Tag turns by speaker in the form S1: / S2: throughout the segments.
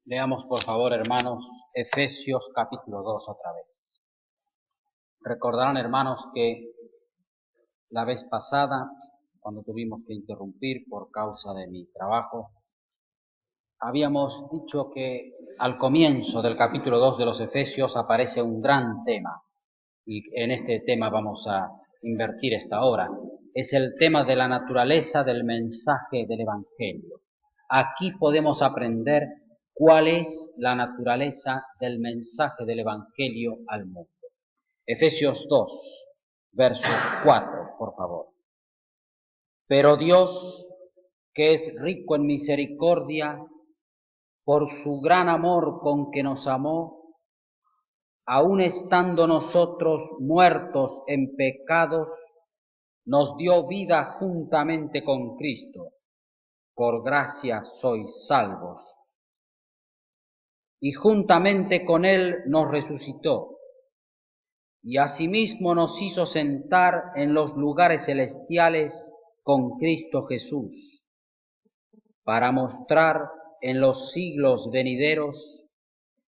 S1: Leamos por favor, hermanos, Efesios capítulo 2 otra vez. Recordarán, hermanos, que la vez pasada, cuando tuvimos que interrumpir por causa de mi trabajo, habíamos dicho que al comienzo del capítulo 2 de los Efesios aparece un gran tema, y en este tema vamos a invertir esta hora. Es el tema de la naturaleza del mensaje del Evangelio. Aquí podemos aprender cuál es la naturaleza del mensaje del Evangelio al mundo. Efesios 2, verso 4, por favor. Pero Dios, que es rico en misericordia, por su gran amor con que nos amó, aun estando nosotros muertos en pecados, nos dio vida juntamente con Cristo. Por gracia sois salvos. Y juntamente con Él nos resucitó, y asimismo nos hizo sentar en los lugares celestiales con Cristo Jesús, para mostrar en los siglos venideros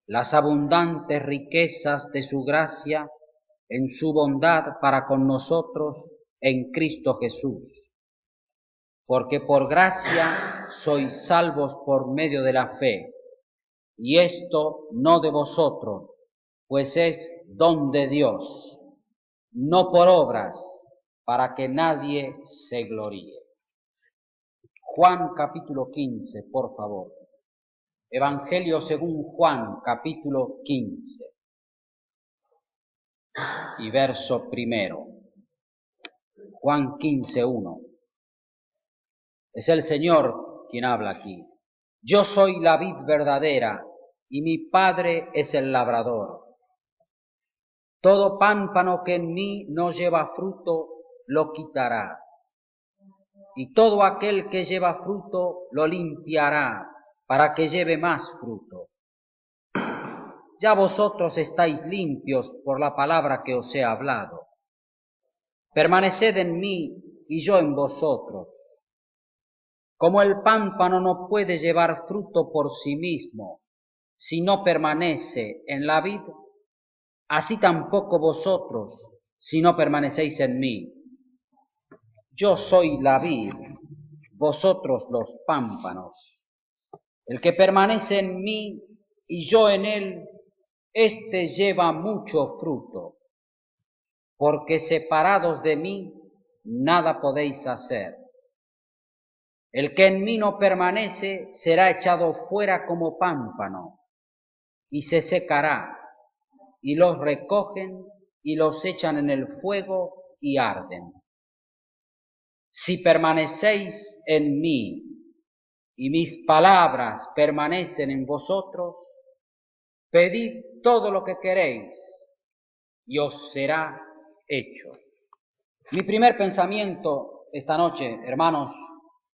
S1: las abundantes riquezas de su gracia en su bondad para con nosotros en Cristo Jesús. Porque por gracia sois salvos por medio de la fe, y esto no de vosotros, pues es don de Dios, no por obras, para que nadie se gloríe. Juan capítulo 15, por favor. Evangelio según Juan capítulo 15 y verso primero. Juan 15:1. Es el Señor quien habla aquí. Yo soy la vid verdadera, y mi Padre es el labrador. Todo pámpano que en mí no lleva fruto, lo quitará, y todo aquel que lleva fruto, lo limpiará, para que lleve más fruto. Ya vosotros estáis limpios por la palabra que os he hablado. Permaneced en mí, y yo en vosotros. Como el pámpano no puede llevar fruto por sí mismo, si no permanece en la vid, así tampoco vosotros, si no permanecéis en mí. Yo soy la vid, vosotros los pámpanos. El que permanece en mí y yo en él, éste lleva mucho fruto, porque separados de mí, nada podéis hacer. El que en mí no permanece será echado fuera como pámpano, y se secará, y los recogen y los echan en el fuego y arden. Si permanecéis en mí, y mis palabras permanecen en vosotros, pedid todo lo que queréis, y os será hecho. Mi primer pensamiento esta noche, hermanos,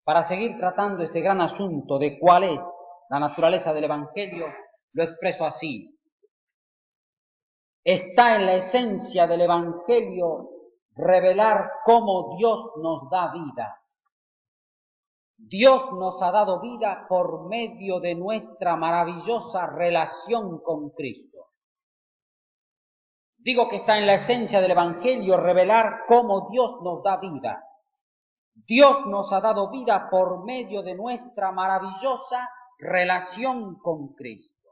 S1: para seguir tratando este gran asunto de cuál es la naturaleza del Evangelio, lo expreso así. Está en la esencia del Evangelio revelar cómo Dios nos da vida. Dios nos ha dado vida por medio de nuestra maravillosa relación con Cristo. Digo que está en la esencia del Evangelio revelar cómo Dios nos da vida. Dios nos ha dado vida por medio de nuestra maravillosa relación con Cristo.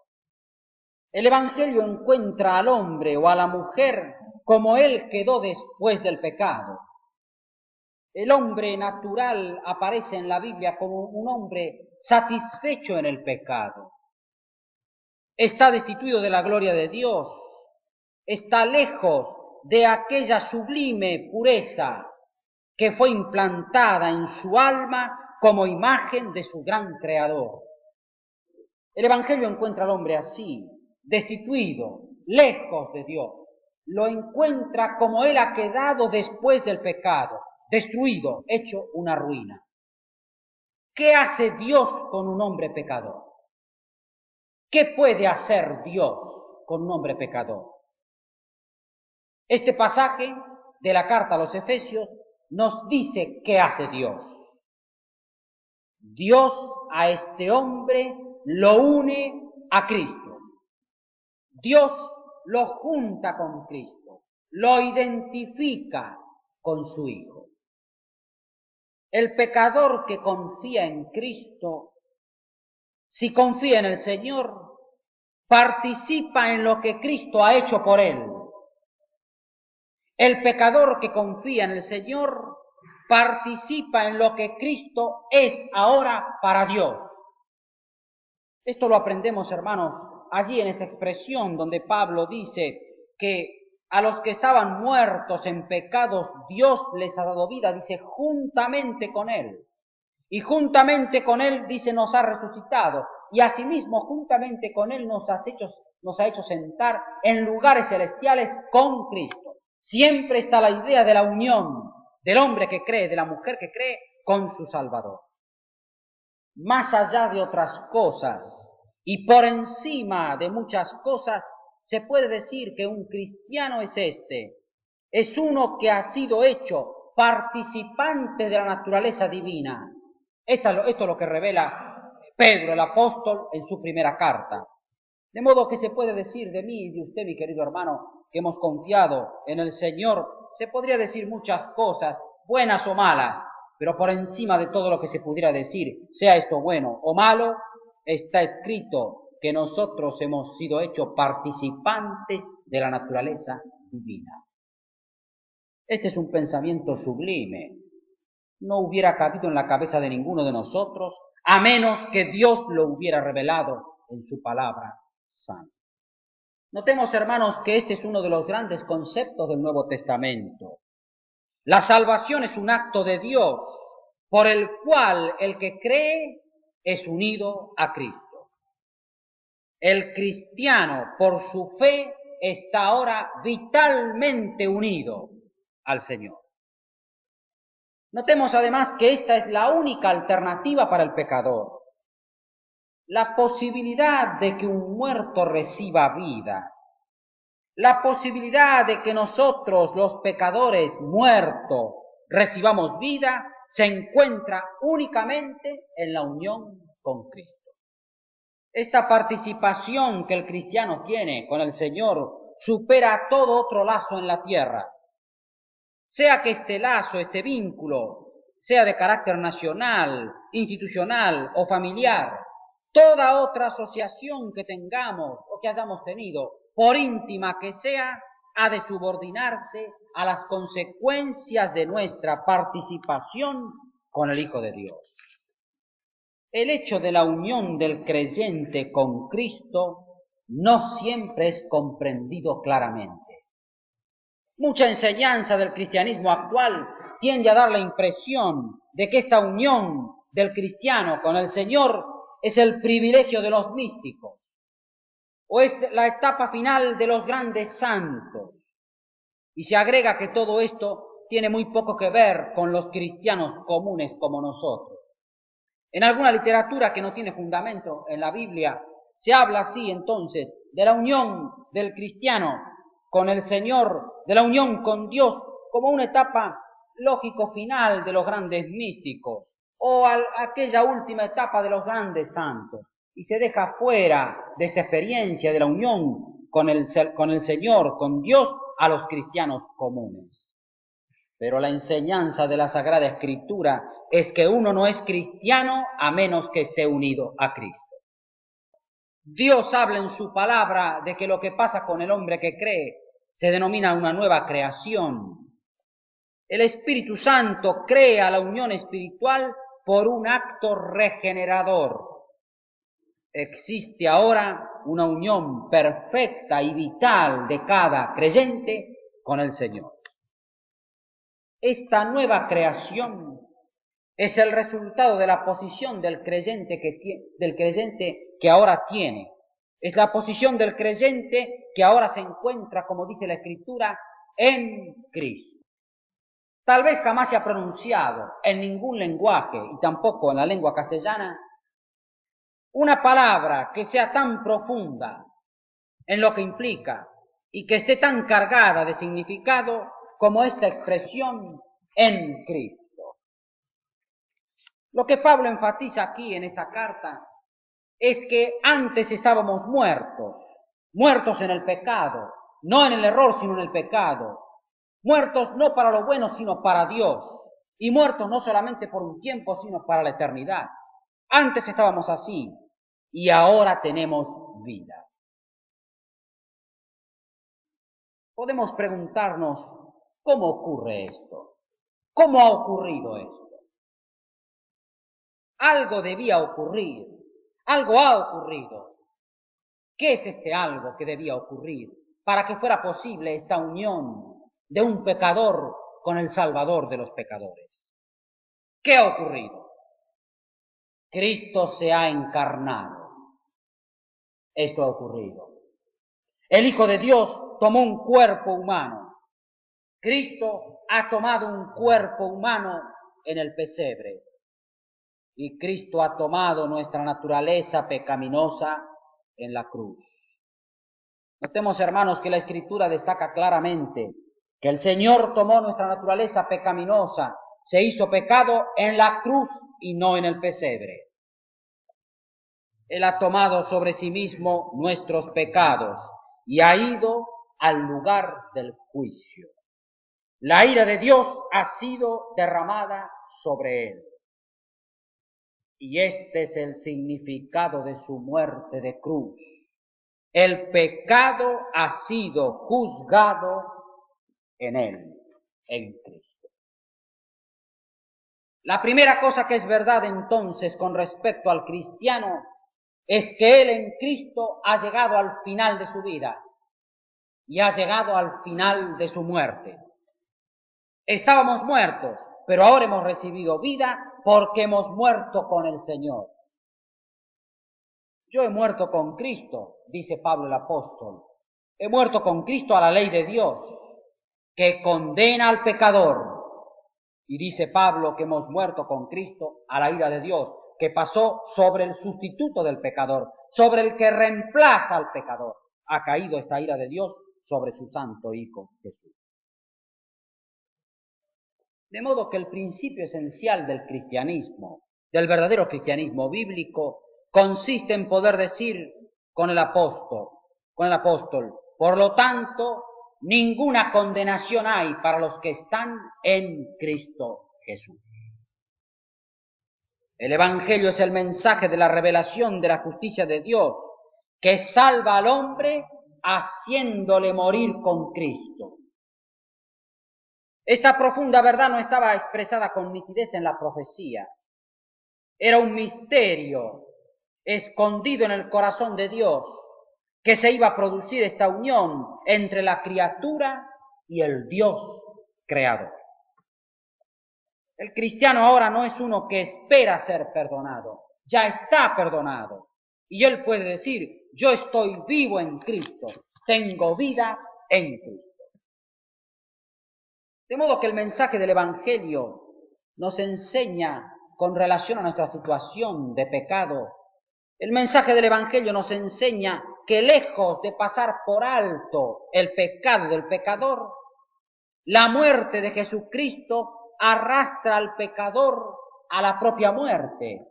S1: El Evangelio encuentra al hombre o a la mujer como él quedó después del pecado. El hombre natural aparece en la Biblia como un hombre satisfecho en el pecado. Está destituido de la gloria de Dios. Está lejos de aquella sublime pureza que fue implantada en su alma como imagen de su gran Creador. El Evangelio encuentra al hombre así, destituido, lejos de Dios. Lo encuentra como él ha quedado después del pecado, destruido, hecho una ruina. ¿Qué hace Dios con un hombre pecador? ¿Qué puede hacer Dios con un hombre pecador? Este pasaje de la carta a los Efesios nos dice qué hace Dios. Dios a este hombre lo une a Cristo. Dios lo junta con Cristo, lo identifica con su Hijo. El pecador que confía en Cristo, si confía en el Señor, participa en lo que Cristo ha hecho por él. El pecador que confía en el Señor participa en lo que Cristo es ahora para Dios. Esto lo aprendemos, hermanos, allí en esa expresión donde Pablo dice que a los que estaban muertos en pecados, Dios les ha dado vida, dice, juntamente con Él. Y juntamente con Él, dice, nos ha resucitado. Y asimismo, juntamente con Él nos ha hecho sentar en lugares celestiales con Cristo. Siempre está la idea de la unión del hombre que cree, de la mujer que cree, con su Salvador. Más allá de otras cosas y por encima de muchas cosas, se puede decir que un cristiano es uno que ha sido hecho participante de la naturaleza divina. Esto es lo que revela Pedro, el apóstol, en su primera carta. De modo que se puede decir de mí y de usted, mi querido hermano, que hemos confiado en el Señor, se podría decir muchas cosas, buenas o malas, pero por encima de todo lo que se pudiera decir, sea esto bueno o malo, está escrito que nosotros hemos sido hechos participantes de la naturaleza divina. Este es un pensamiento sublime. No hubiera cabido en la cabeza de ninguno de nosotros, a menos que Dios lo hubiera revelado en su palabra santa. Notemos, hermanos, que este es uno de los grandes conceptos del Nuevo Testamento. La salvación es un acto de Dios por el cual el que cree es unido a Cristo. El cristiano, por su fe, está ahora vitalmente unido al Señor. Notemos además que esta es la única alternativa para el pecador. La posibilidad de que un muerto reciba vida. La posibilidad de que nosotros, los pecadores muertos, recibamos vida, se encuentra únicamente en la unión con Cristo. Esta participación que el cristiano tiene con el Señor supera todo otro lazo en la tierra. Sea que este lazo, este vínculo, sea de carácter nacional, institucional o familiar, toda otra asociación que tengamos o que hayamos tenido, por íntima que sea, ha de subordinarse a las consecuencias de nuestra participación con el Hijo de Dios. El hecho de la unión del creyente con Cristo no siempre es comprendido claramente. Mucha enseñanza del cristianismo actual tiende a dar la impresión de que esta unión del cristiano con el Señor es el privilegio de los místicos, o es la etapa final de los grandes santos. Y se agrega que todo esto tiene muy poco que ver con los cristianos comunes como nosotros. En alguna literatura que no tiene fundamento en la Biblia, se habla así entonces de la unión del cristiano con el Señor, de la unión con Dios, como una etapa lógico final de los grandes místicos, o aquella última etapa de los grandes santos, y se deja fuera de esta experiencia de la unión con el Señor, con Dios, a los cristianos comunes. Pero la enseñanza de la Sagrada Escritura es que uno no es cristiano a menos que esté unido a Cristo. Dios habla en su palabra de que lo que pasa con el hombre que cree se denomina una nueva creación. El Espíritu Santo crea la unión espiritual por un acto regenerador. Existe ahora una unión perfecta y vital de cada creyente con el Señor. Esta nueva creación es el resultado de la posición del creyente que ahora tiene. Es la posición del creyente que ahora se encuentra, como dice la Escritura, en Cristo. Tal vez jamás se ha pronunciado en ningún lenguaje, y tampoco en la lengua castellana, una palabra que sea tan profunda en lo que implica y que esté tan cargada de significado como esta expresión en Cristo. Lo que Pablo enfatiza aquí en esta carta es que antes estábamos muertos en el pecado, no en el error, sino en el pecado, muertos no para lo bueno, sino para Dios, y muertos no solamente por un tiempo, sino para la eternidad. Antes estábamos así, y ahora tenemos vida. Podemos preguntarnos, ¿cómo ocurre esto? ¿Cómo ha ocurrido esto? Algo debía ocurrir, algo ha ocurrido. ¿Qué es este algo que debía ocurrir para que fuera posible esta unión de un pecador con el Salvador de los pecadores? ¿Qué ha ocurrido? Cristo se ha encarnado. Esto ha ocurrido. El Hijo de Dios tomó un cuerpo humano. Cristo ha tomado un cuerpo humano en el pesebre. Y Cristo ha tomado nuestra naturaleza pecaminosa en la cruz. Notemos, hermanos, que la Escritura destaca claramente que el Señor tomó nuestra naturaleza pecaminosa, se hizo pecado en la cruz y no en el pesebre. Él ha tomado sobre sí mismo nuestros pecados y ha ido al lugar del juicio. La ira de Dios ha sido derramada sobre él. Y este es el significado de su muerte de cruz. El pecado ha sido juzgado en él, en Cristo. La primera cosa que es verdad entonces con respecto al cristiano es que él en Cristo ha llegado al final de su vida y ha llegado al final de su muerte. Estábamos muertos, pero ahora hemos recibido vida porque hemos muerto con el Señor. Yo he muerto con Cristo, dice Pablo el apóstol. He muerto con Cristo a la ley de Dios, que condena al pecador. Y dice Pablo que hemos muerto con Cristo a la ira de Dios, que pasó sobre el sustituto del pecador, sobre el que reemplaza al pecador. Ha caído esta ira de Dios sobre su santo Hijo Jesús. De modo que el principio esencial del cristianismo, del verdadero cristianismo bíblico, consiste en poder decir con el apóstol, por lo tanto, ninguna condenación hay para los que están en Cristo Jesús. El Evangelio es el mensaje de la revelación de la justicia de Dios, que salva al hombre haciéndole morir con Cristo. Esta profunda verdad no estaba expresada con nitidez en la profecía. Era un misterio escondido en el corazón de Dios, que se iba a producir esta unión entre la criatura y el Dios creador. El cristiano ahora no es uno que espera ser perdonado, ya está perdonado. Y él puede decir, yo estoy vivo en Cristo, tengo vida en Cristo. De modo que el mensaje del Evangelio nos enseña con relación a nuestra situación de pecado. El mensaje del Evangelio nos enseña que lejos de pasar por alto el pecado del pecador, la muerte de Jesucristo arrastra al pecador a la propia muerte.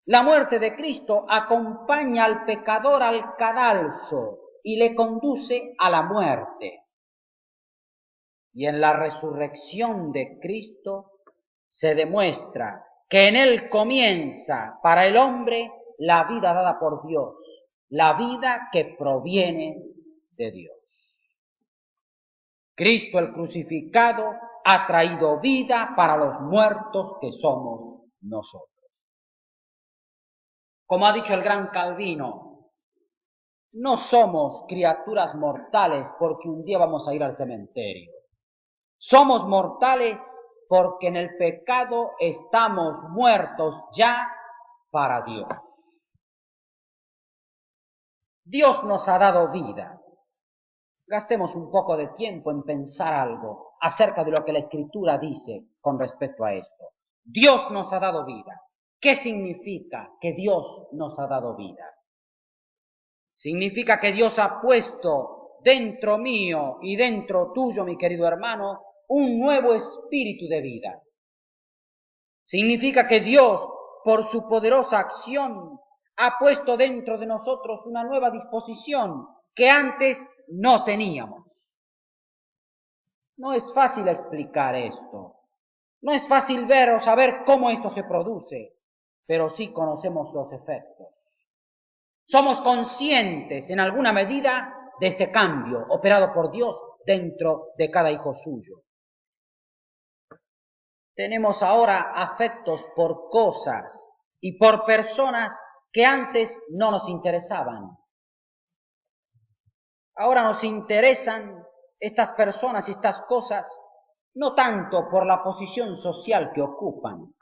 S1: La muerte de Cristo acompaña al pecador al cadalso y le conduce a la muerte. Y en la resurrección de Cristo se demuestra que en él comienza para el hombre la vida dada por Dios, la vida que proviene de Dios. Cristo el crucificado ha traído vida para los muertos que somos nosotros. Como ha dicho el gran Calvino, no somos criaturas mortales porque un día vamos a ir al cementerio. Somos mortales porque en el pecado estamos muertos ya para Dios. Dios nos ha dado vida. Gastemos un poco de tiempo en pensar algo acerca de lo que la Escritura dice con respecto a esto. Dios nos ha dado vida. ¿Qué significa que Dios nos ha dado vida? Significa que Dios ha puesto dentro mío y dentro tuyo, mi querido hermano, un nuevo espíritu de vida. Significa que Dios, por su poderosa acción, ha puesto dentro de nosotros una nueva disposición que antes no teníamos. No es fácil explicar esto. No es fácil ver o saber cómo esto se produce, pero sí conocemos los efectos. Somos conscientes en alguna medida de este cambio operado por Dios dentro de cada hijo suyo. Tenemos ahora afectos por cosas y por personas que antes no nos interesaban. Ahora nos interesan estas personas y estas cosas no tanto por la posición social que ocupan.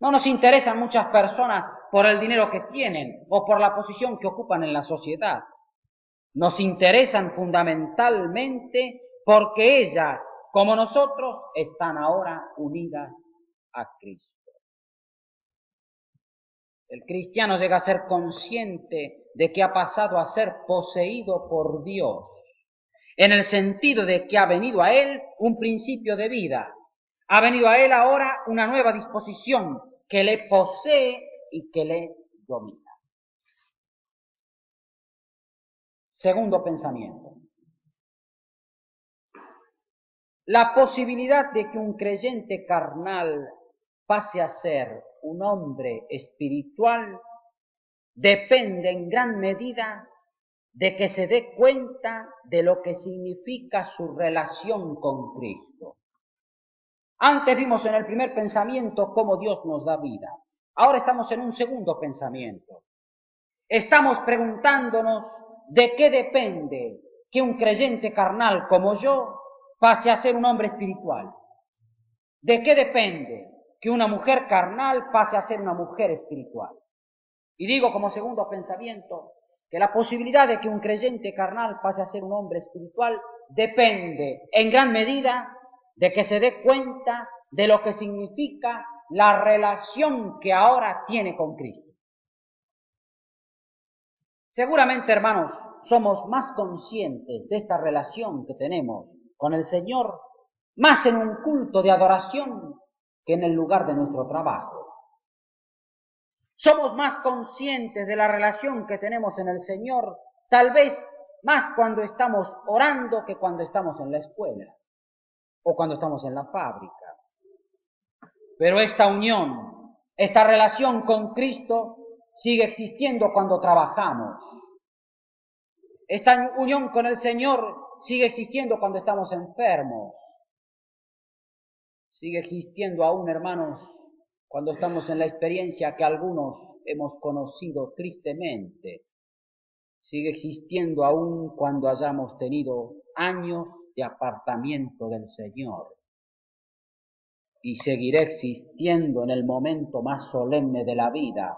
S1: No nos interesan muchas personas por el dinero que tienen o por la posición que ocupan en la sociedad. Nos interesan fundamentalmente porque ellas, como nosotros, están ahora unidas a Cristo. El cristiano llega a ser consciente de que ha pasado a ser poseído por Dios, en el sentido de que ha venido a él un principio de vida. Ha venido a él ahora una nueva disposición que le posee y que le domina. Segundo pensamiento. La posibilidad de que un creyente carnal pase a ser un hombre espiritual depende en gran medida de que se dé cuenta de lo que significa su relación con Cristo. Antes vimos en el primer pensamiento cómo Dios nos da vida. Ahora estamos en un segundo pensamiento. Estamos preguntándonos de qué depende que un creyente carnal como yo pase a ser un hombre espiritual. ¿De qué depende que una mujer carnal pase a ser una mujer espiritual? Y digo como segundo pensamiento que la posibilidad de que un creyente carnal pase a ser un hombre espiritual depende en gran medida de que se dé cuenta de lo que significa la relación que ahora tiene con Cristo. Seguramente, hermanos, somos más conscientes de esta relación que tenemos con el Señor, más en un culto de adoración que en el lugar de nuestro trabajo. Somos más conscientes de la relación que tenemos en el Señor, tal vez más cuando estamos orando que cuando estamos en la escuela o cuando estamos en la fábrica. Pero esta unión, esta relación con Cristo sigue existiendo cuando trabajamos. Esta unión con el Señor sigue existiendo cuando estamos enfermos. Sigue existiendo aún, hermanos, cuando estamos en la experiencia que algunos hemos conocido tristemente. Sigue existiendo aún cuando hayamos tenido años de apartamiento del Señor. Y seguirá existiendo en el momento más solemne de la vida,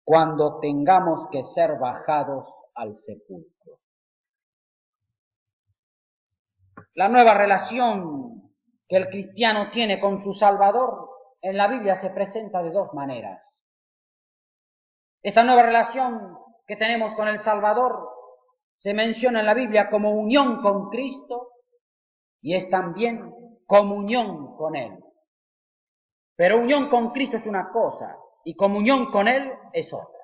S1: cuando tengamos que ser bajados al sepulcro. La nueva relación que el cristiano tiene con su Salvador en la Biblia se presenta de dos maneras. Esta nueva relación que tenemos con el Salvador se menciona en la Biblia como unión con Cristo y es también comunión con Él. Pero unión con Cristo es una cosa y comunión con Él es otra.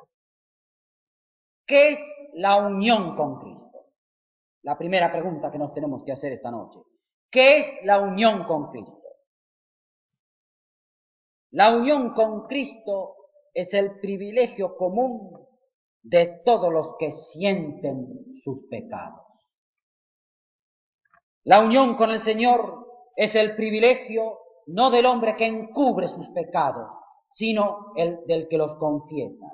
S1: ¿Qué es la unión con Cristo? La primera pregunta que nos tenemos que hacer esta noche. ¿Qué es la unión con Cristo? La unión con Cristo es el privilegio común de todos los que sienten sus pecados. La unión con el Señor es el privilegio no del hombre que encubre sus pecados, sino el del que los confiesa.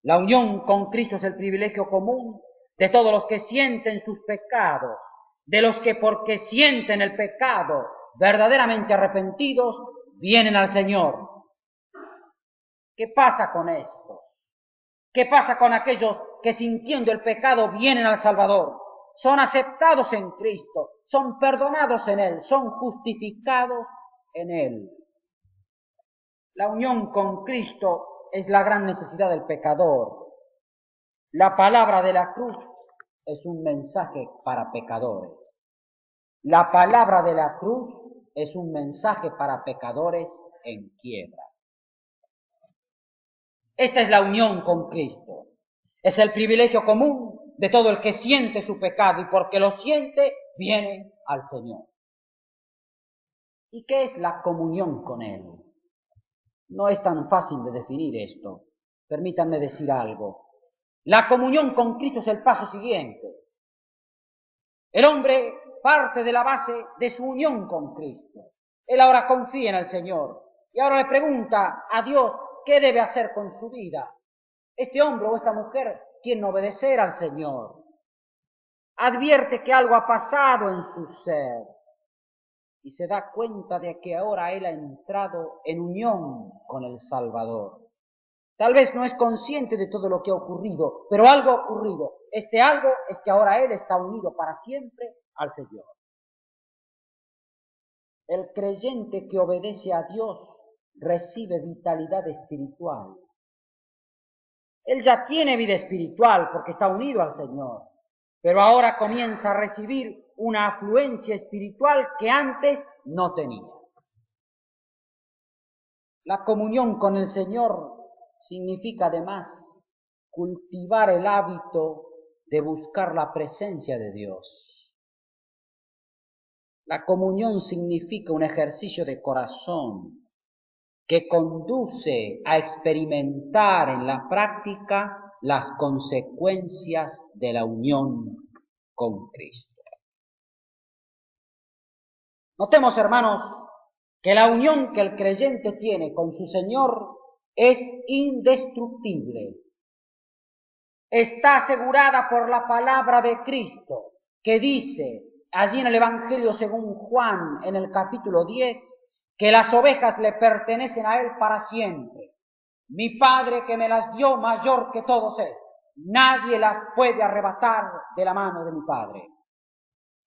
S1: La unión con Cristo es el privilegio común de todos los que sienten sus pecados, de los que porque sienten el pecado verdaderamente arrepentidos, vienen al Señor. ¿Qué pasa con estos? ¿Qué pasa con aquellos que sintiendo el pecado vienen al Salvador? Son aceptados en Cristo, son perdonados en Él, son justificados en Él. La unión con Cristo es la gran necesidad del pecador. La palabra de la cruz es un mensaje para pecadores. La palabra de la cruz es un mensaje para pecadores en quiebra. Esta es la unión con Cristo. Es el privilegio común de todo el que siente su pecado y porque lo siente, viene al Señor. ¿Y qué es la comunión con Él? No es tan fácil de definir esto. Permítanme decir algo. La comunión con Cristo es el paso siguiente. El hombre parte de la base de su unión con Cristo. Él ahora confía en el Señor y ahora le pregunta a Dios qué debe hacer con su vida. Este hombre o esta mujer quiere obedecer al Señor. Advierte que algo ha pasado en su ser y se da cuenta de que ahora él ha entrado en unión con el Salvador. Tal vez no es consciente de todo lo que ha ocurrido, pero algo ha ocurrido. Este algo es que ahora él está unido para siempre al Señor. El creyente que obedece a Dios recibe vitalidad espiritual. Él ya tiene vida espiritual porque está unido al Señor, pero ahora comienza a recibir una afluencia espiritual que antes no tenía. La comunión con el Señor significa además cultivar el hábito de buscar la presencia de Dios. La comunión significa un ejercicio de corazón que conduce a experimentar en la práctica las consecuencias de la unión con Cristo. Notemos, hermanos, que la unión que el creyente tiene con su Señor es indestructible. Está asegurada por la palabra de Cristo, que dice allí en el Evangelio según Juan, en el capítulo 10, que las ovejas le pertenecen a Él para siempre. Mi Padre que me las dio mayor que todos es. Nadie las puede arrebatar de la mano de mi Padre.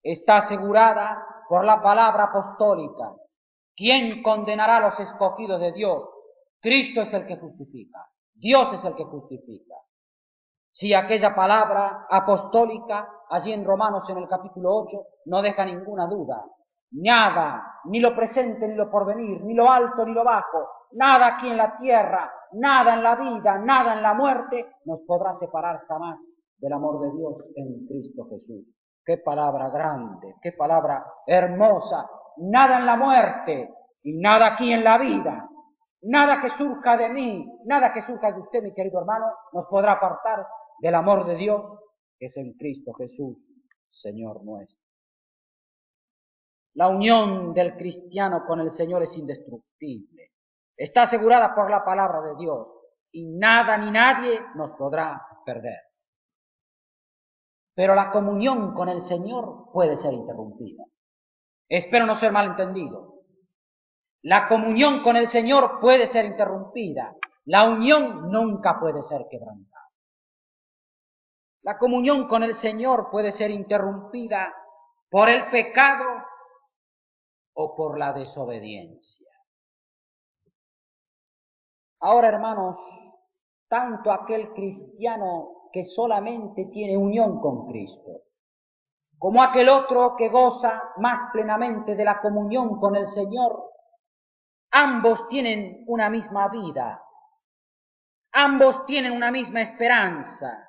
S1: Está asegurada por la palabra apostólica. ¿Quién condenará a los escogidos de Dios? Cristo es el que justifica. Dios es el que justifica. Si aquella palabra apostólica, allí en Romanos en el capítulo 8, no deja ninguna duda. Nada, ni lo presente ni lo porvenir, ni lo alto ni lo bajo, nada aquí en la tierra, nada en la vida, nada en la muerte, nos podrá separar jamás del amor de Dios en Cristo Jesús. Qué palabra grande, qué palabra hermosa. Nada en la muerte y nada aquí en la vida, nada que surja de mí, nada que surja de usted, mi querido hermano, nos podrá apartar del amor de Dios que es en Cristo Jesús, Señor nuestro. La unión del cristiano con el Señor es indestructible. Está asegurada por la palabra de Dios y nada ni nadie nos podrá perder. Pero la comunión con el Señor puede ser interrumpida. Espero no ser malentendido. La comunión con el Señor puede ser interrumpida. La unión nunca puede ser quebrantada. La comunión con el Señor puede ser interrumpida por el pecado o por la desobediencia. Ahora, hermanos, tanto aquel cristiano que solamente tiene unión con Cristo, como aquel otro que goza más plenamente de la comunión con el Señor, ambos tienen una misma vida, ambos tienen una misma esperanza,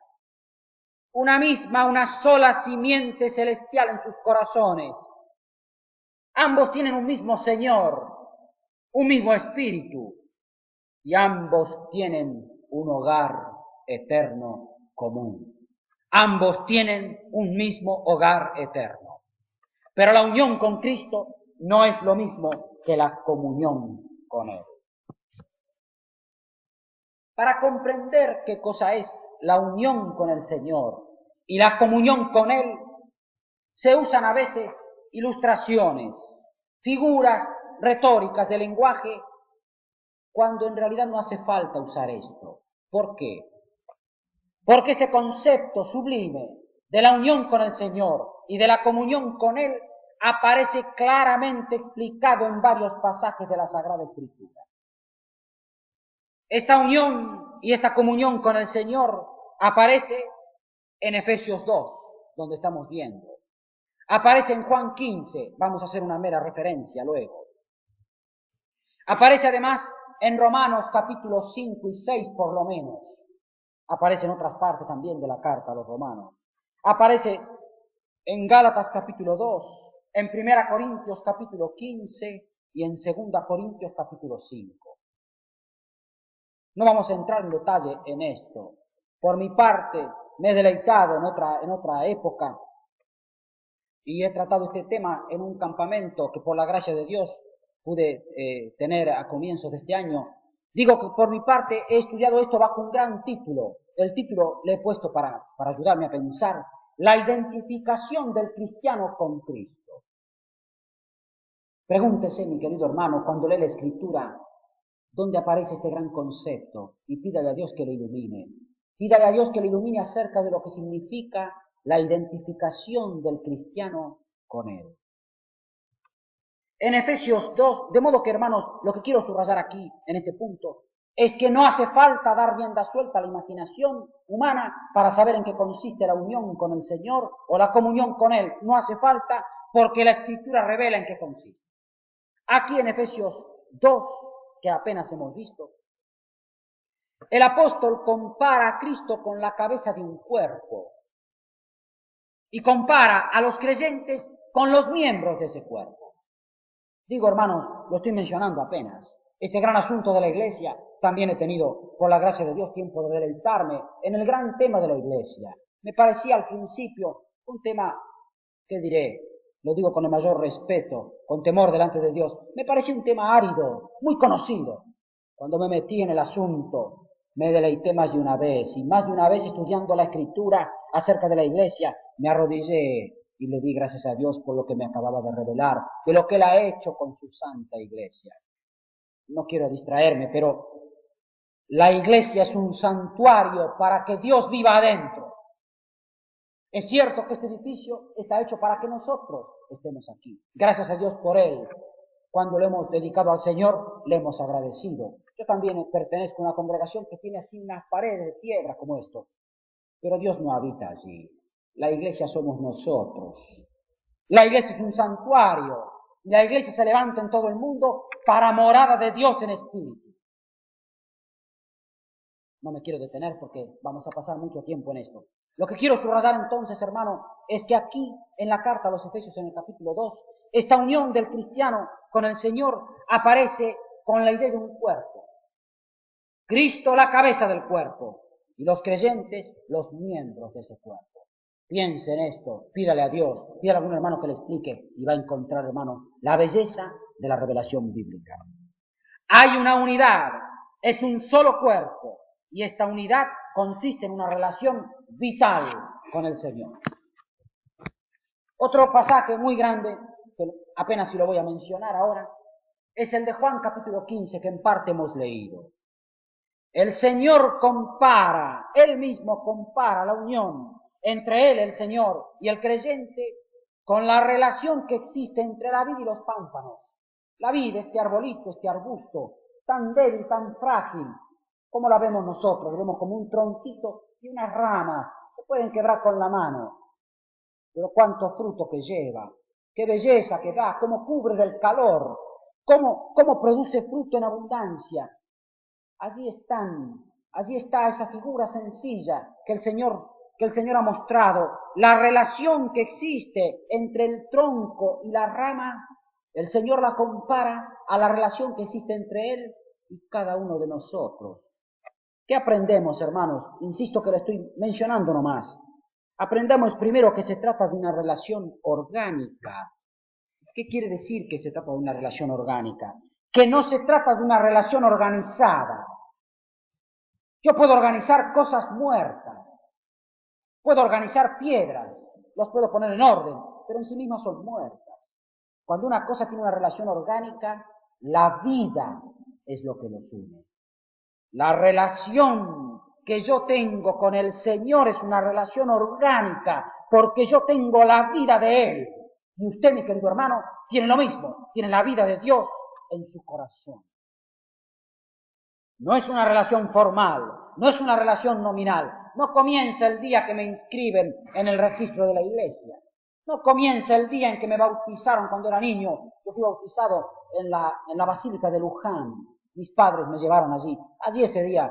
S1: una sola simiente celestial en sus corazones. Ambos tienen un mismo Señor, un mismo Espíritu, y ambos tienen un hogar eterno común. Ambos tienen un mismo hogar eterno. Pero la unión con Cristo no es lo mismo que la comunión con Él. Para comprender qué cosa es la unión con el Señor y la comunión con Él, se usan a veces ilustraciones, figuras retóricas de lenguaje, cuando en realidad no hace falta usar esto. ¿Por qué? Porque este concepto sublime de la unión con el Señor y de la comunión con Él aparece claramente explicado en varios pasajes de la Sagrada Escritura. Esta unión y esta comunión con el Señor aparece en Efesios 2, donde estamos viendo. Aparece en Juan 15, vamos a hacer una mera referencia luego. Aparece además
S2: en Romanos capítulo 5 y 6 por lo menos. Aparece en otras partes también de la carta a los romanos. Aparece en Gálatas capítulo 2, en 1 Corintios capítulo 15 y en 2 Corintios capítulo 5. No vamos a entrar en detalle en esto. Por mi parte, me he deleitado en otra época y he tratado este tema en un campamento que por la gracia de Dios pude tener a comienzos de este año. Digo que por mi parte he estudiado esto bajo un gran título. El título le he puesto para ayudarme a pensar: la identificación del cristiano con Cristo. Pregúntese, mi querido hermano, cuando lee la Escritura, ¿dónde aparece este gran concepto? Y pídale a Dios que lo ilumine. Pídale a Dios que lo ilumine acerca de lo que significa la identificación del cristiano con Él. En Efesios 2, de modo que, hermanos, lo que quiero subrayar aquí, en este punto, es que no hace falta dar rienda suelta a la imaginación humana para saber en qué consiste la unión con el Señor o la comunión con Él. No hace falta, porque la Escritura revela en qué consiste. Aquí en Efesios 2, que apenas hemos visto, el apóstol compara a Cristo con la cabeza de un cuerpo y compara a los creyentes con los miembros de ese cuerpo. Digo, hermanos, lo estoy mencionando apenas. Este gran asunto de la Iglesia, también he tenido, por la gracia de Dios, tiempo de deleitarme en el gran tema de la Iglesia. Me parecía al principio un tema, ¿qué diré? Lo digo con el mayor respeto, con temor delante de Dios. Me parecía un tema árido, muy conocido. Cuando me metí en el asunto, me deleité más de una vez, y más de una vez estudiando la Escritura acerca de la Iglesia, me arrodillé y le di gracias a Dios por lo que me acababa de revelar, de lo que Él ha hecho con su santa Iglesia. No quiero distraerme, pero la Iglesia es un santuario para que Dios viva adentro. Es cierto que este edificio está hecho para que nosotros estemos aquí. Gracias a Dios por él. Cuando lo hemos dedicado al Señor, le hemos agradecido. Yo también pertenezco a una congregación que tiene así unas paredes de piedra como esto. Pero Dios no habita allí. La iglesia somos nosotros. La iglesia es un santuario. La iglesia se levanta en todo el mundo para morada de Dios en espíritu. No me quiero detener porque vamos a pasar mucho tiempo en esto. Lo que quiero subrayar entonces, hermano, es que aquí, en la carta a los Efesios, en el capítulo 2, esta unión del cristiano con el Señor aparece con la idea de un cuerpo. Cristo, la cabeza del cuerpo, y los creyentes, los miembros de ese cuerpo. Piense en esto, pídale a Dios, pídale a algún hermano que le explique, y va a encontrar, hermano, la belleza de la revelación bíblica. Hay una unidad, es un solo cuerpo, y esta unidad consiste en una relación vital con el Señor. Otro pasaje muy grande, que apenas si lo voy a mencionar ahora, es el de Juan capítulo 15, que en parte hemos leído. El Señor compara, Él mismo compara la unión entre Él, el Señor, y el creyente con la relación que existe entre la vid y los pámpanos. La vid, este arbolito, este arbusto, tan débil, tan frágil, como la vemos nosotros, lo vemos como un tronquito y unas ramas, se pueden quebrar con la mano, pero cuánto fruto que lleva, qué belleza que da, cómo cubre del calor, cómo produce fruto en abundancia. Allí está esa figura sencilla que el Señor ha mostrado, la relación que existe entre el tronco y la rama. El Señor la compara a la relación que existe entre Él y cada uno de nosotros. ¿Qué aprendemos, hermanos? Insisto que lo estoy mencionando nomás. Aprendemos primero que se trata de una relación orgánica. ¿Qué quiere decir que se trata de una relación orgánica? Que no se trata de una relación organizada. Yo puedo organizar cosas muertas, puedo organizar piedras, las puedo poner en orden, pero en sí mismas son muertas. Cuando una cosa tiene una relación orgánica, la vida es lo que los une. La relación que yo tengo con el Señor es una relación orgánica, porque yo tengo la vida de Él. Y usted, mi querido hermano, tiene lo mismo, tiene la vida de Dios en su corazón. No es una relación formal, no es una relación nominal. No comienza el día que me inscriben en el registro de la iglesia. No comienza el día en que me bautizaron cuando era niño. Yo fui bautizado en la Basílica de Luján. mis padres me llevaron allí. Allí ese día,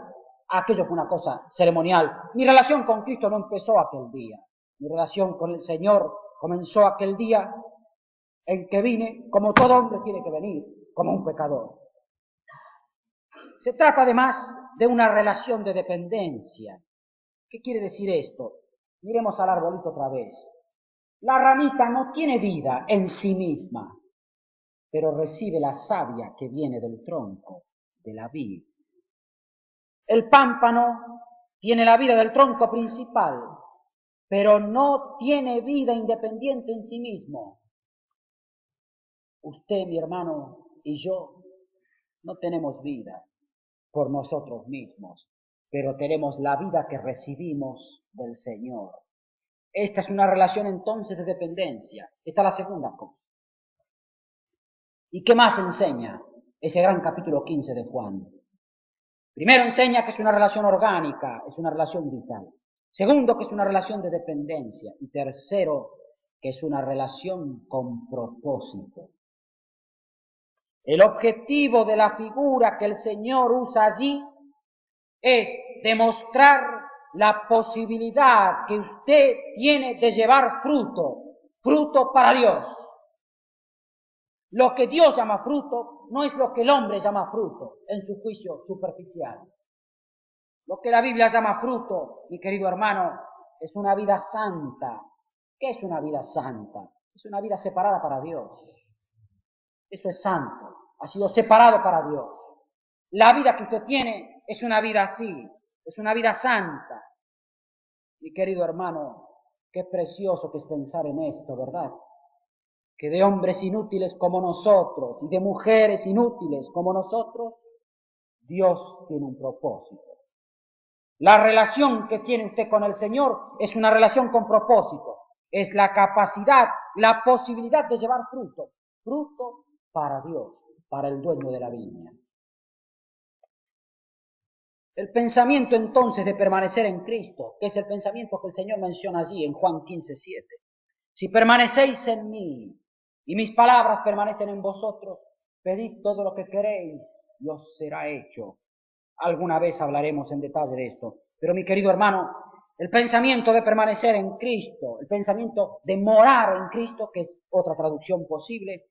S2: aquello fue una cosa ceremonial. Mi relación con Cristo no empezó aquel día. Mi relación con el Señor comenzó aquel día en que vine, como todo hombre tiene que venir, como un pecador. Se trata además de una relación de dependencia. ¿Qué quiere decir esto? Miremos al arbolito otra vez. La ramita no tiene vida en sí misma, pero recibe la savia que viene del tronco, de la vid. El pámpano tiene la vida del tronco principal, pero no tiene vida independiente en sí mismo. Usted, mi hermano, y yo no tenemos vida por nosotros mismos, pero tenemos la vida que recibimos del Señor. Esta es una relación entonces de dependencia. Esta es la segunda cosa. ¿Y qué más enseña ese gran capítulo 15 de Juan? Primero enseña que es una relación orgánica, es una relación vital. Segundo, que es una relación de dependencia. Y tercero, que es una relación con propósito. El objetivo de la figura que el Señor usa allí es demostrar la posibilidad que usted tiene de llevar fruto, fruto para Dios. Lo que Dios llama fruto no es lo que el hombre llama fruto en su juicio superficial. Lo que la Biblia llama fruto, mi querido hermano, es una vida santa. ¿Qué es una vida santa? Es una vida separada para Dios. Eso es santo. Ha sido separado para Dios. La vida que usted tiene es una vida así. Es una vida santa. Mi querido hermano, qué precioso que es pensar en esto, ¿verdad? Que de hombres inútiles como nosotros y de mujeres inútiles como nosotros, Dios tiene un propósito. La relación que tiene usted con el Señor es una relación con propósito. Es la capacidad, la posibilidad de llevar fruto. Fruto para Dios, para el dueño de la viña. El pensamiento entonces de permanecer en Cristo, que es el pensamiento que el Señor menciona allí en Juan 15:7. Si permanecéis en mí y mis palabras permanecen en vosotros, pedid todo lo que queréis y os será hecho. Alguna vez hablaremos en detalle de esto. Pero mi querido hermano, el pensamiento de permanecer en Cristo, el pensamiento de morar en Cristo, que es otra traducción posible,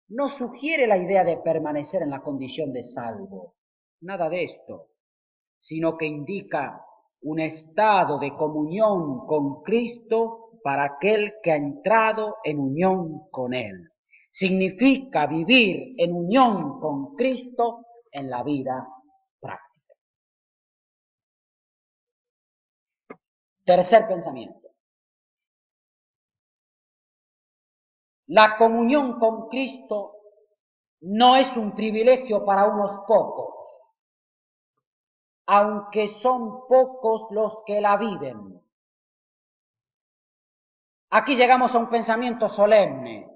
S2: no sugiere la idea de permanecer en la condición de salvo. Nada de esto, sino que indica un estado de comunión con Cristo para aquel que ha entrado en unión con Él. Significa vivir en unión con Cristo en la vida práctica. Tercer pensamiento. La comunión con Cristo no es un privilegio para unos pocos, aunque son pocos los que la viven. Aquí llegamos a un pensamiento solemne.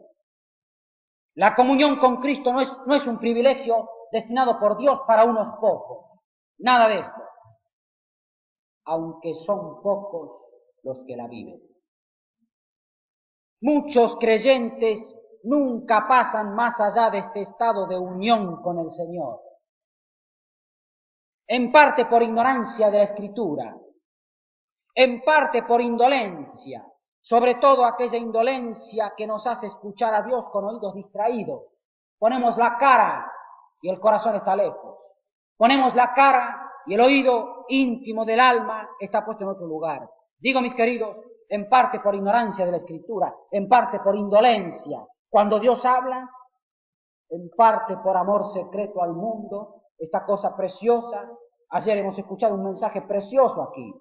S2: La comunión con Cristo no es un privilegio destinado por Dios para unos pocos. Nada de esto. Aunque son pocos los que la viven. Muchos creyentes nunca pasan más allá de este estado de unión con el Señor. En parte por ignorancia de la Escritura, en parte por indolencia, sobre todo aquella indolencia que nos hace escuchar a Dios con oídos distraídos. Ponemos la cara y el corazón está lejos. Ponemos la cara y el oído íntimo del alma está puesto en otro lugar. Digo, mis queridos, en parte por ignorancia de la Escritura, en parte por indolencia. Cuando Dios habla, en parte por amor secreto al mundo, esta cosa preciosa. Ayer hemos escuchado un mensaje precioso aquí,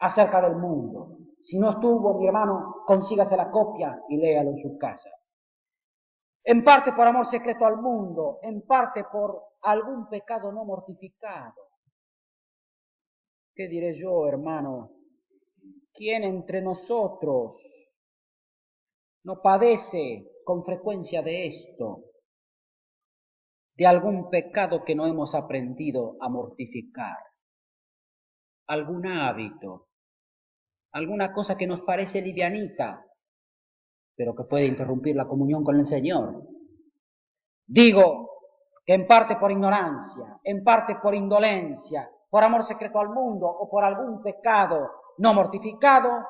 S2: acerca del mundo. Si no estuvo, mi hermano, consígase la copia y léalo en su casa. En parte por amor secreto al mundo, en parte por algún pecado no mortificado. ¿Qué diré yo, hermano? ¿Quién entre nosotros no padece con frecuencia de esto? De algún pecado que no hemos aprendido a mortificar. Algún hábito, alguna cosa que nos parece livianita, pero que puede interrumpir la comunión con el Señor. Digo, que en parte por ignorancia, en parte por indolencia, por amor secreto al mundo o por algún pecado no mortificado,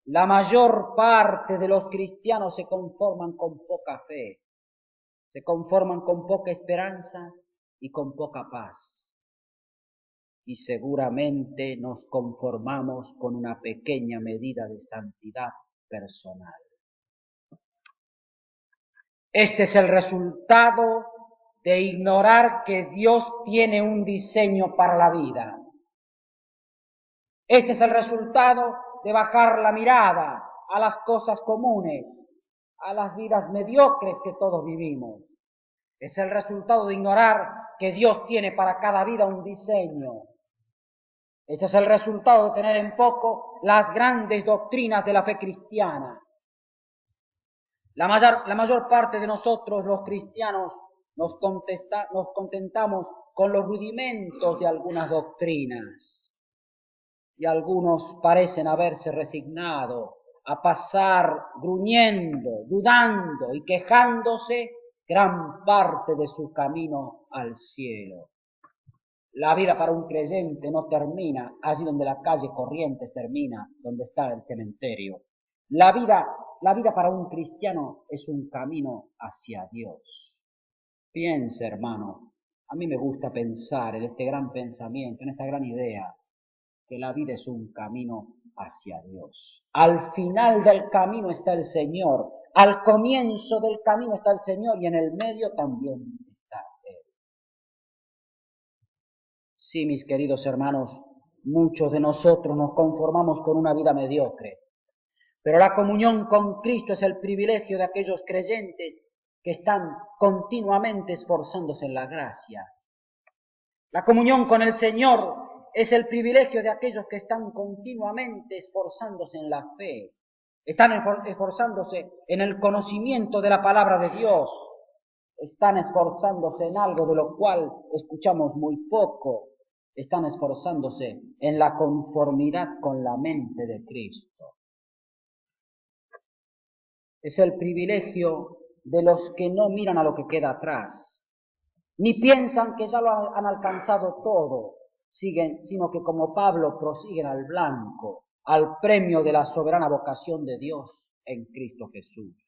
S2: la mayor parte de los cristianos se conforman con poca fe, se conforman con poca esperanza y con poca paz. Y seguramente nos conformamos con una pequeña medida de santidad personal. Este es el resultado de ignorar que Dios tiene un diseño para la vida. Este es el resultado de bajar la mirada a las cosas comunes, a las vidas mediocres que todos vivimos. Es el resultado de ignorar que Dios tiene para cada vida un diseño. Este es el resultado de tener en poco las grandes doctrinas de la fe cristiana. La mayor parte de nosotros, los cristianos, nos contentamos con los rudimentos de algunas doctrinas. Y algunos parecen haberse resignado a pasar gruñendo, dudando y quejándose gran parte de su camino al cielo. La vida para un creyente no termina allí donde la calle Corrientes termina, donde está el cementerio. La vida para un cristiano es un camino hacia Dios. Piense, hermano, a mí me gusta pensar en este gran pensamiento, en esta gran idea, que la vida es un camino hacia Dios. Al final del camino está el Señor, al comienzo del camino está el Señor y en el medio también está Él. Sí, mis queridos hermanos, muchos de nosotros nos conformamos con una vida mediocre, pero la comunión con Cristo es el privilegio de aquellos creyentes que están continuamente esforzándose en la gracia. La comunión con el Señor es el privilegio de aquellos que están continuamente esforzándose en la fe, están esforzándose en el conocimiento de la palabra de Dios, están esforzándose en algo de lo cual escuchamos muy poco, están esforzándose en la conformidad con la mente de Cristo. Es el privilegio de los que no miran a lo que queda atrás, ni piensan que ya lo han alcanzado todo, sino que como Pablo prosiguen al blanco, al premio de la soberana vocación de Dios en Cristo Jesús.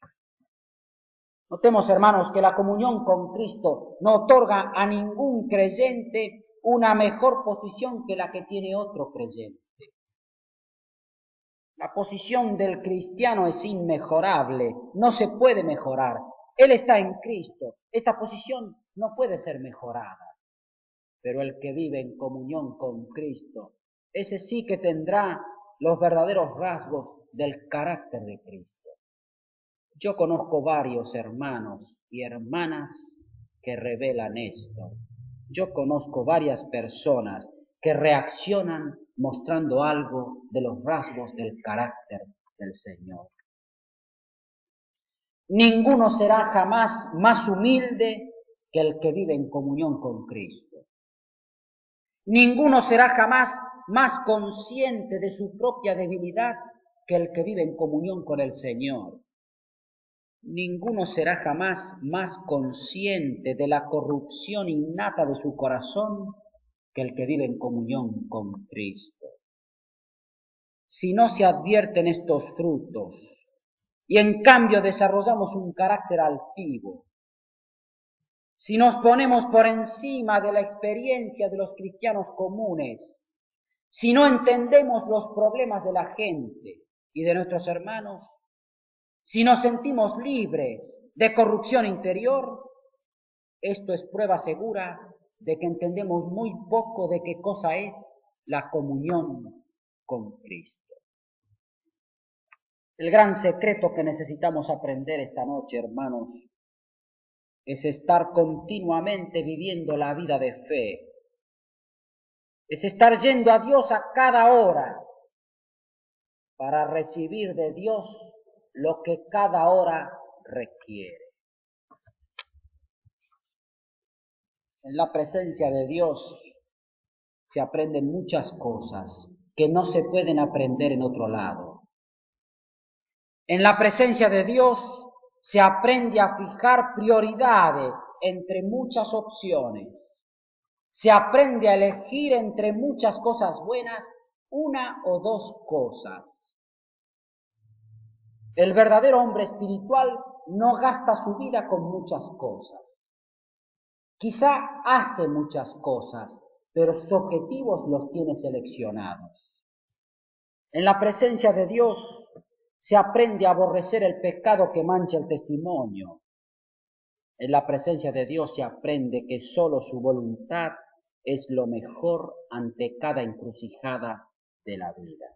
S2: Notemos, hermanos, que la comunión con Cristo no otorga a ningún creyente una mejor posición que la que tiene otro creyente. La posición del cristiano es inmejorable, no se puede mejorar. Él está en Cristo, esta posición no puede ser mejorada. Pero el que vive en comunión con Cristo, ese sí que tendrá los verdaderos rasgos del carácter de Cristo. Yo conozco varios hermanos y hermanas que revelan esto. Yo conozco varias personas que reaccionan mostrando algo de los rasgos del carácter del Señor. Ninguno será jamás más humilde que el que vive en comunión con Cristo. Ninguno será jamás más consciente de su propia debilidad que el que vive en comunión con el Señor. Ninguno será jamás más consciente de la corrupción innata de su corazón que el que vive en comunión con Cristo. Si no se advierten estos frutos y en cambio desarrollamos un carácter altivo, si nos ponemos por encima de la experiencia de los cristianos comunes, si no entendemos los problemas de la gente y de nuestros hermanos, si nos sentimos libres de corrupción interior, esto es prueba segura de que entendemos muy poco de qué cosa es la comunión con Cristo. El gran secreto que necesitamos aprender esta noche, hermanos, es estar continuamente viviendo la vida de fe. Es estar yendo a Dios a cada hora para recibir de Dios lo que cada hora requiere. En la presencia de Dios se aprenden muchas cosas que no se pueden aprender en otro lado. En la presencia de Dios se aprende a fijar prioridades entre muchas opciones, se aprende a elegir entre muchas cosas buenas una o dos cosas. El verdadero hombre espiritual no gasta su vida con muchas cosas. Quizá hace muchas cosas, pero sus objetivos los tiene seleccionados. En la presencia de Dios se aprende a aborrecer el pecado que mancha el testimonio. En la presencia de Dios se aprende que solo su voluntad es lo mejor ante cada encrucijada de la vida.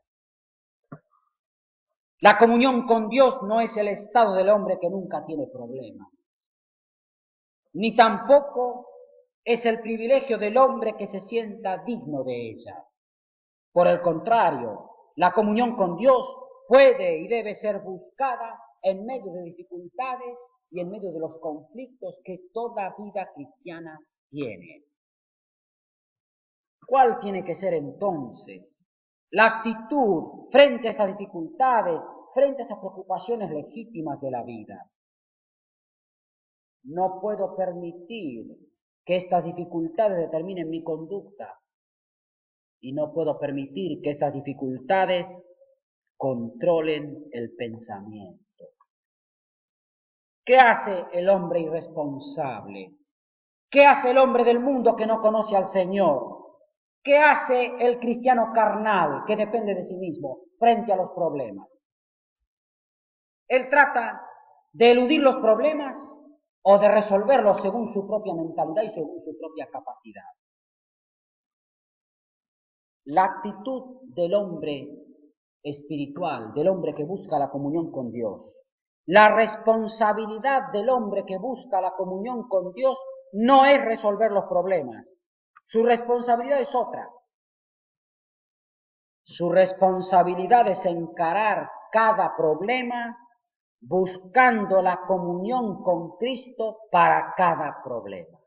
S2: La comunión con Dios no es el estado del hombre que nunca tiene problemas, ni tampoco es el privilegio del hombre que se sienta digno de ella. Por el contrario, la comunión con Dios puede y debe ser buscada en medio de dificultades y en medio de los conflictos que toda vida cristiana tiene. ¿Cuál tiene que ser entonces la actitud frente a estas dificultades, frente a estas preocupaciones legítimas de la vida? No puedo permitir que estas dificultades determinen mi conducta y no puedo permitir que estas dificultades controlen el pensamiento. ¿Qué hace el hombre irresponsable? ¿Qué hace el hombre del mundo que no conoce al Señor? ¿Qué hace el cristiano carnal que depende de sí mismo frente a los problemas? Él trata de eludir los problemas o de resolverlos según su propia mentalidad y según su propia capacidad. La actitud del hombre espiritual, del hombre que busca la comunión con Dios, la responsabilidad del hombre que busca la comunión con Dios no es resolver los problemas. Su responsabilidad es otra. Su responsabilidad es encarar cada problema buscando la comunión con Cristo para cada problema.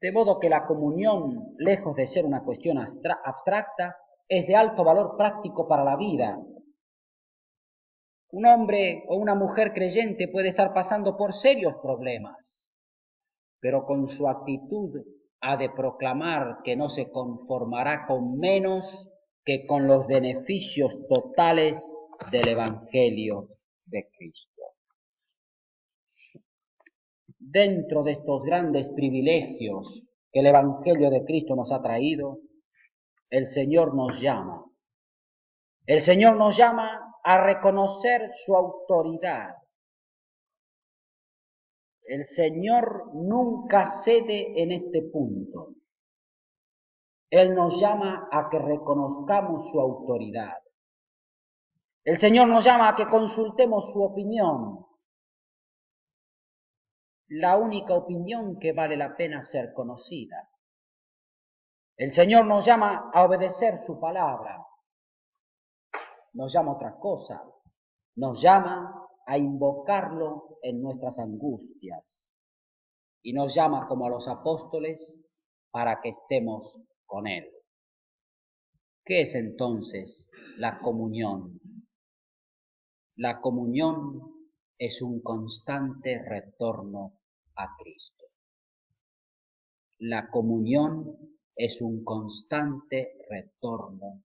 S2: De modo que la comunión, lejos de ser una cuestión abstracta, es de alto valor práctico para la vida. Un hombre o una mujer creyente puede estar pasando por serios problemas, pero con su actitud ha de proclamar que no se conformará con menos que con los beneficios totales del Evangelio de Cristo. Dentro de estos grandes privilegios que el Evangelio de Cristo nos ha traído, el Señor nos llama. El Señor nos llama a reconocer su autoridad. El Señor nunca cede en este punto. Él nos llama a que reconozcamos su autoridad. El Señor nos llama a que consultemos su opinión. La única opinión que vale la pena ser conocida. El Señor nos llama a obedecer su palabra. Nos llama a otra cosa. Nos llama a invocarlo en nuestras angustias. Y nos llama como a los apóstoles para que estemos con Él. ¿Qué es entonces la comunión? La comunión es un constante retorno a Cristo. La comunión es un constante retorno